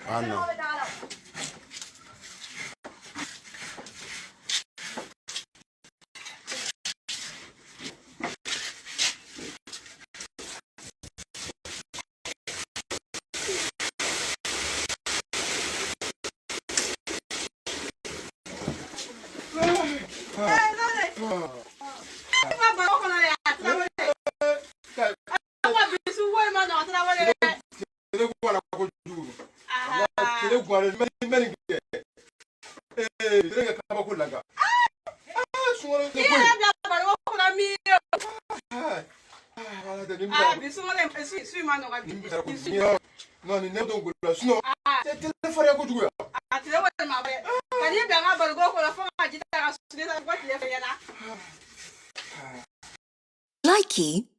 Ano? No, ni nem don't go to snow. Tell for you go. I tell what my way. Can you be able to go for a phone? I did what you Likey